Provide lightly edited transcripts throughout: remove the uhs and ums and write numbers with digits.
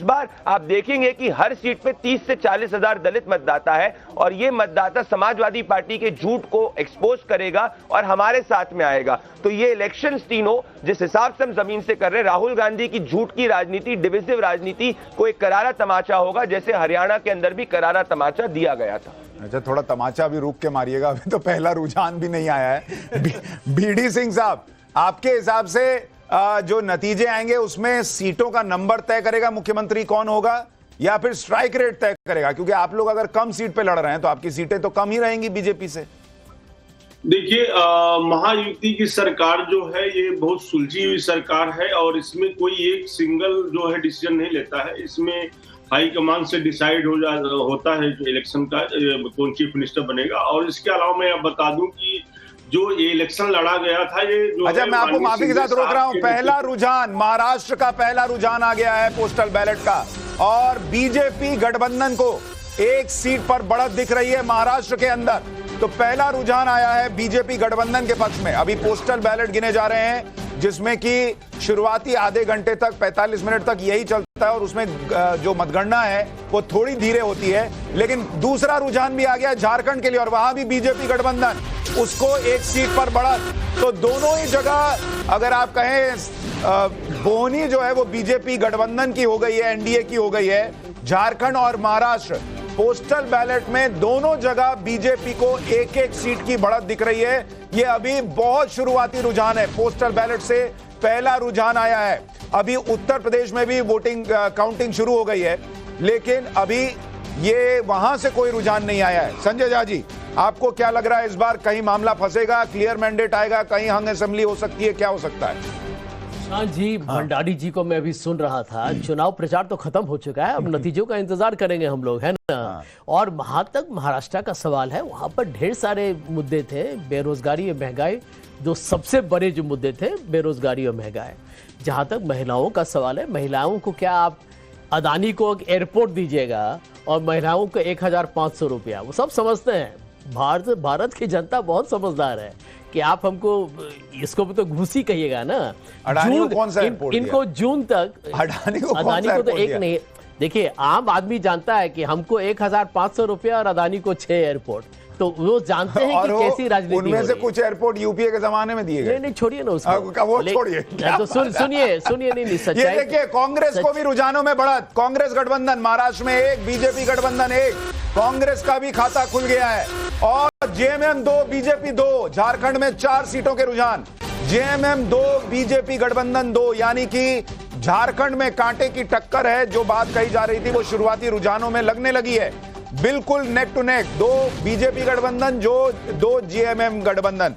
इस बार आप देखेंगे कि हर सीट पे 30 से 40 हजार दलित मतदाता है और ये मतदाता समाजवादी पार्टी के झूठ को एक्सपोज करेगा और हमारे साथ में आएगा। तो ये इलेक्शंस तीनों जिस हिसाब से हम जमीन से कर रहे हैं, राहुल गांधी की झूठ की राजनीति, डिविजिव राजनीति को एक करारा तमाचा होगा, जैसे हरियाणा के अंदर भी करारा तमाचा दिया गया था। अच्छा, थोड़ा तमाचा भी रुक के मारिएगा, अभी तो पहला रुझान भी नहीं आया है। बीडी सिंह साहब, आपके हिसाब से जो नतीजे आएंगे उसमें सीटों का नंबर तय करेगा मुख्यमंत्री कौन होगा, या फिर स्ट्राइक रेट तय करेगा? क्योंकि आप लोग अगर कम सीट पे लड़ रहे हैं तो आपकी सीटें तो कम ही रहेंगी बीजेपी से। देखिए, महायुति की सरकार जो है ये बहुत सुलझी हुई सरकार है और इसमें कोई एक सिंगल जो है डिसीजन नहीं लेता है। इसमें हाईकमान से डिसाइड होता है जो इलेक्शन का कौन चीफ मिनिस्टर बनेगा। और इसके अलावा मैं अब बता दूं कि जो ये इलेक्शन लड़ा गया था ये जो अच्छा, मैं आपको माफी के साथ रोक रहा हूं। पहला रुझान, महाराष्ट्र का पहला रुझान आ गया है पोस्टल बैलेट का, और बीजेपी गठबंधन को एक सीट पर बढ़त दिख रही है महाराष्ट्र के अंदर। तो पहला रुझान आया है बीजेपी गठबंधन के पक्ष में। अभी पोस्टल बैलेट गिने जा रहे हैं जिसमें कि शुरुआती आधे घंटे तक 45 मिनट तक यही चलता है और उसमें जो मतगणना है वो थोड़ी धीरे होती है। लेकिन दूसरा रुझान भी आ गया झारखंड के लिए और वहां भी बीजेपी गठबंधन, उसको एक सीट पर बढ़त। तो दोनों ही जगह अगर आप कहें बोनी जो है वो बीजेपी गठबंधन की हो गई है, एनडीए की हो गई है। झारखंड और महाराष्ट्र पोस्टल बैलेट में दोनों जगह बीजेपी को एक एक सीट की बढ़त दिख रही है। ये अभी बहुत शुरुआती रुझान है, पोस्टल बैलेट से पहला रुझान आया है। अभी उत्तर प्रदेश में भी वोटिंग काउंटिंग शुरू हो गई है, लेकिन अभी ये वहां से कोई रुझान नहीं आया है। संजय झा जी, आपको क्या लग रहा है, इस बार कहीं मामला फंसेगा, क्लियर मैंडेट आएगा, कहीं हंग असेंबली हो सकती है, क्या हो सकता है? हाँ जी, भंडारी जी को मैं अभी सुन रहा था। चुनाव प्रचार तो खत्म हो चुका है, अब नतीजों का इंतजार करेंगे हम लोग, है ना। और वहां तक महाराष्ट्र का सवाल है, वहां पर ढेर सारे मुद्दे थे, बेरोजगारी और महंगाई, जो सबसे बड़े जो मुद्दे थे बेरोजगारी और महंगाई। जहां तक महिलाओं का सवाल है, महिलाओं को क्या आप अदानी को एक एयरपोर्ट दीजिएगा और महिलाओं को 1500 रुपया, वो सब समझते हैं। भारत की जनता बहुत समझदार है कि आप हमको इसको भी तो घूसी कहिएगा ना। अडानी को कौन सा एयरपोर्ट दिया? इनको जून तक अडानी को तो एक नहीं। देखिए, आम आदमी जानता है कि हमको 1500 रुपया और अदानी को 6 एयरपोर्ट, तो वो जानते हैं कि कैसी राजनीति उनमें से कुछ एयरपोर्ट यूपीए के जमाने में दिए गए। नहीं, छोड़िए ना उसको, वो छोड़िए। तो सुनिए नहीं सच्चाई। ये देखिए, कांग्रेस को भी रुझानों में बढ़त। कांग्रेस गठबंधन महाराष्ट्र में 1, बीजेपी गठबंधन 1, कांग्रेस का भी खाता खुल गया है। और जेएमएम 2, बीजेपी 2, झारखंड में 4 सीटों के रुझान। जेएमएम 2, बीजेपी गठबंधन 2, यानी कि झारखंड में कांटे की टक्कर है। जो बात कही जा रही थी वो शुरुआती रुझानों में लगने लगी है, बिल्कुल नेक टू नेक। 2 बीजेपी गठबंधन, 2 जेएमएम गठबंधन।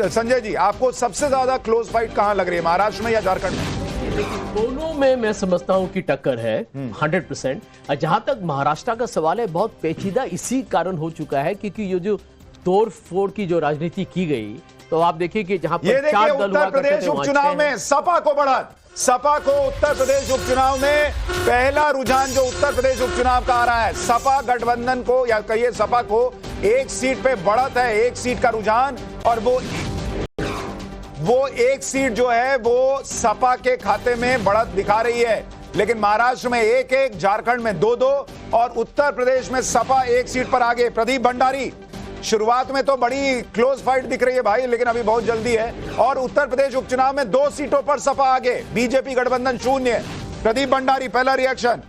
संजय जी, आपको सबसे ज्यादा क्लोज फाइट कहां लग रही है, महाराष्ट्र में या झारखंड में? दोनों में मैं समझता हूं कि टक्कर है 100%। जहां तक महाराष्ट्र का सवाल है, बहुत पेचीदा इसी कारण हो चुका है क्योंकि ये जो तोड़ फोड़ की जो राजनीति की गई, तो आप देखिए कि जहां पर 4 दल हुआ उत्तर प्रदेश उपचुनाव में सपा को बढ़त। सपा को उत्तर प्रदेश उपचुनाव में पहला रुझान जो उत्तर प्रदेश उपचुनाव का आ रहा है, सपा गठबंधन को या कहिए सपा को एक सीट पे बढ़त है, एक सीट का रुझान। और वो एक सीट जो है वो सपा के खाते में बढ़त दिखा रही है। लेकिन महाराष्ट्र में 1-1, झारखंड में 2-2 और उत्तर प्रदेश में सपा एक सीट पर आगे। प्रदीप भंडारी, शुरुआत में तो बड़ी क्लोज फाइट दिख रही है भाई, लेकिन अभी बहुत जल्दी है। और उत्तर प्रदेश उपचुनाव में 2 सीटों पर सपा आगे, बीजेपी गठबंधन 0। प्रदीप भंडारी, पहला रिएक्शन।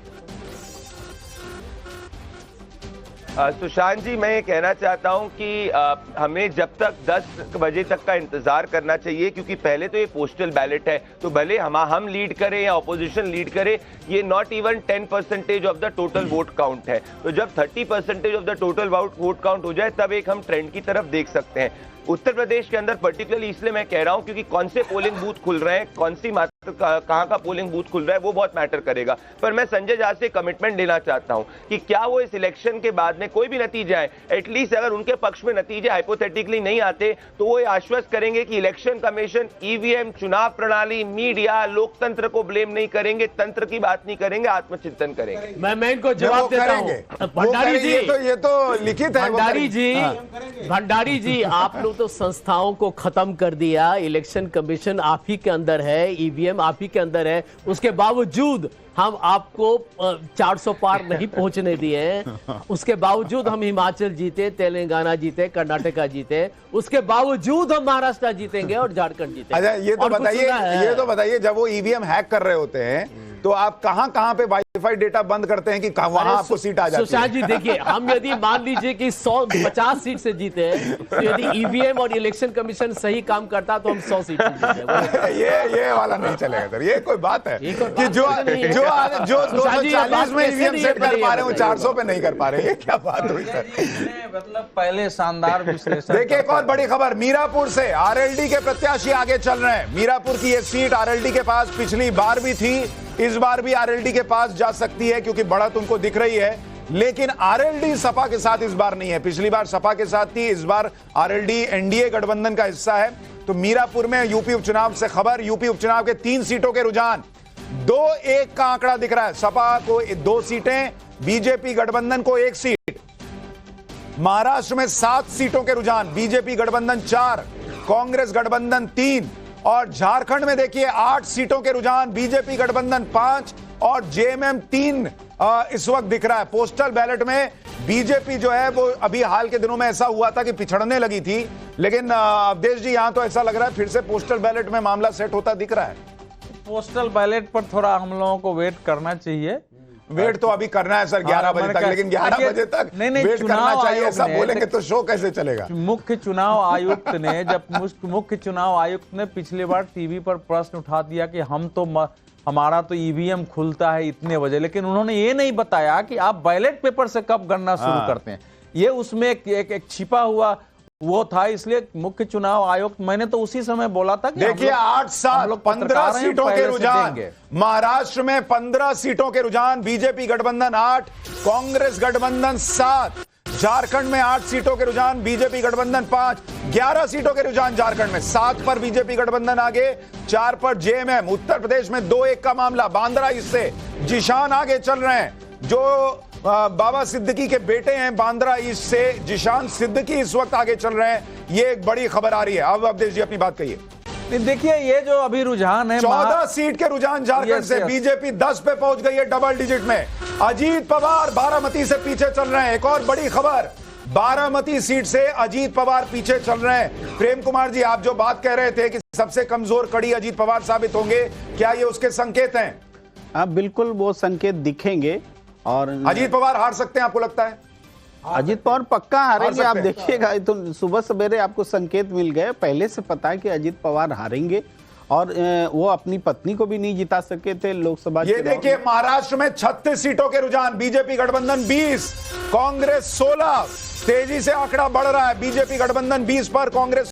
सुशांत जी, मैं ये कहना चाहता हूं कि हमें जब तक 10 बजे तक का इंतजार करना चाहिए, क्योंकि पहले तो ये पोस्टल बैलेट है, तो भले हम लीड करें या ऑपोजिशन लीड करे, ये not even 10% of the total vote count है। तो जब 30% of the total vote count हो जाए तब एक हम ट्रेंड की तरफ देख सकते हैं। उत्तर प्रदेश के अंदर पर्टिकुलरली इसलिए मैं कह रहा हूं क्योंकि कौन से पोलिंग बूथ खुल रहे हैं, कौन सी कहां का पोलिंग बूथ खुल रहा है, वो बहुत मैटर करेगा। पर मैं संजय झा से कमिटमेंट लेना चाहता हूं कि क्या वो इस इलेक्शन के बाद में कोई भी नतीजा है, एटलीस्ट अगर उनके पक्ष में नतीजे हाइपोथेटिकली नहीं आते तो वो आश्वस्त करेंगे कि इलेक्शन कमीशन, ईवीएम, चुनाव प्रणाली, मीडिया, लोकतंत्र को ब्लेम नहीं करेंगे, तंत्र की बात नहीं करेंगे, आत्मचिंतन करेंगे। मैं इनको जवाब देता हूं। भंडारी जी, ये तो लिखित है। भंडारी जी, आप लोग तो संस्थाओं को खत्म कर दिया, इलेक्शन कमीशन आप ही के अंदर है, ईवीएम आप ही के अंदर है, उसके बावजूद हम आपको 400 पार नहीं पहुंचने दिए हैं। उसके बावजूद हम हिमाचल जीते, तेलंगाना जीते, कर्नाटका जीते, उसके बावजूद हम महाराष्ट्र जीतेंगे और झारखंड जीतेंगे। अच्छा ये तो बताइए जब वो ईवीएम हैक कर रहे होते हैं तो आप कहां पे वाईफाई डेटा बंद करते हैं कि वहां आपको सीट आ जाती है? सुशांत जी देखिए, हम यदि मान लीजिए कि 150 सीट से जीते हैं, तो यदि ईवीएम और इलेक्शन कमीशन सही काम करता तो हम 100 सीट से जीते। ये वाला नहीं चलेगा सर, ये कोई बात है कि जो 240 में ईवीएम सेट कर पा रहे हो 400 पे नहीं कर पा रहे, ये क्या बात हुई सर? मतलब पहले शानदार विश्लेषण। देखिए एक और बड़ी खबर, मीरापुर से आरएलडी के प्रत्याशी आगे चल रहे हैं। मीरापुर की ये सीट आरएलडी के पास पिछली बार भी थी, इस बार भी आरएलडी के पास जा सकती है क्योंकि बढ़त उनको दिख रही है। लेकिन आरएलडी सपा के साथ इस बार नहीं है, पिछली बार सपा के साथ थी, इस बार आरएलडी एनडीए गठबंधन का हिस्सा है। तो मीरापुर में यूपी उपचुनाव से खबर, यूपी उपचुनाव के 3 सीटों के रुझान 2-1 का आंकड़ा दिख रहा है। सपा को 2 सीटें, बीजेपी गठबंधन को 1 सीट। महाराष्ट्र में 7 सीटों के रुझान, बीजेपी गठबंधन 4, कांग्रेस गठबंधन 3, और झारखंड में देखिए 8 सीटों के रुझान, बीजेपी गठबंधन 5 और जेएमएम 3 इस वक्त दिख रहा है। पोस्टल बैलेट में बीजेपी जो है वो अभी हाल के दिनों में ऐसा हुआ था कि पिछड़ने लगी थी, लेकिन अवधेश जी यहां तो ऐसा लग रहा है फिर से पोस्टल बैलेट में मामला सेट होता दिख रहा है। पोस्टल बैलेट पर थोड़ा हम लोगों को वेट करना चाहिए। वेट तो अभी करना है सर 11 बजे तक, लेकिन 11 बजे तक वेट करना चाहिए, ऐसा बोलेंगे तो शो कैसे चलेगा? मुख्य चुनाव आयुक्त ने मुख्य चुनाव आयुक्त ने पिछली बार टीवी पर प्रश्न उठा दिया कि हमारा तो ईवीएम खुलता है इतने बजे, लेकिन उन्होंने ये नहीं बताया कि आप बैलेट पेपर से कब गणना शुरू करते हैं। ये उसमें एक छिपा हुआ वो था, इसलिए मुख्य चुनाव आयुक्त, मैंने तो उसी समय बोला था कि देखिए 8 साल 15 सीटों के रुझान, महाराष्ट्र में 15 सीटों के रुझान, बीजेपी गठबंधन 8, कांग्रेस गठबंधन 7, झारखंड में 8 सीटों के रुझान, बीजेपी गठबंधन 5, 11 सीटों के रुझान झारखंड में, 7 पर बीजेपी गठबंधन आगे, 4 पर जेएमएम। उत्तर प्रदेश में 2-1 का मामला, बांद्रा इससे जिशान आगे चल रहे हैं, जो बाबा सिद्दीकी के बेटे हैं बांद्रा ईस्ट से जिशान सिद्दीकी इस वक्त आगे चल रहे हैं। ये एक बड़ी खबर आ रही है। अब अवधेश जी अपनी बात कहिए। देखिए ये जो अभी रुझान है, 14 सीट के रुझान झारखंड से, बीजेपी 10 पे पहुंच गई है डबल डिजिट में। अजीत पवार बारामती से पीछे चल रहे हैं। एक और बड़ी खबर, बारामती सीट से अजीत पवार पीछे चल रहे हैं। प्रेम कुमार जी, आप जो बात कह रहे थे कि सबसे कमजोर कड़ी अजीत पवार साबित होंगे, क्या ये उसके संकेत हैं? हाँ बिल्कुल, वो संकेत दिखेंगे और अजीत पवार हार सकते हैं आपको लगता है? अजीत पवार पक्का हारेंगे। आप देखिएगा, तो सुबह सवेरे आपको संकेत मिल गए, पहले से पता है कि अजीत पवार हारेंगे और वो अपनी पत्नी को भी नहीं जिता सके थे लोकसभा। ये देखिए महाराष्ट्र में 36 सीटों के रुझान, बीजेपी गठबंधन 20, कांग्रेस 16, तेजी से आंकड़ा बढ़ रहा है। बीजेपी गठबंधन 20 पर, कांग्रेस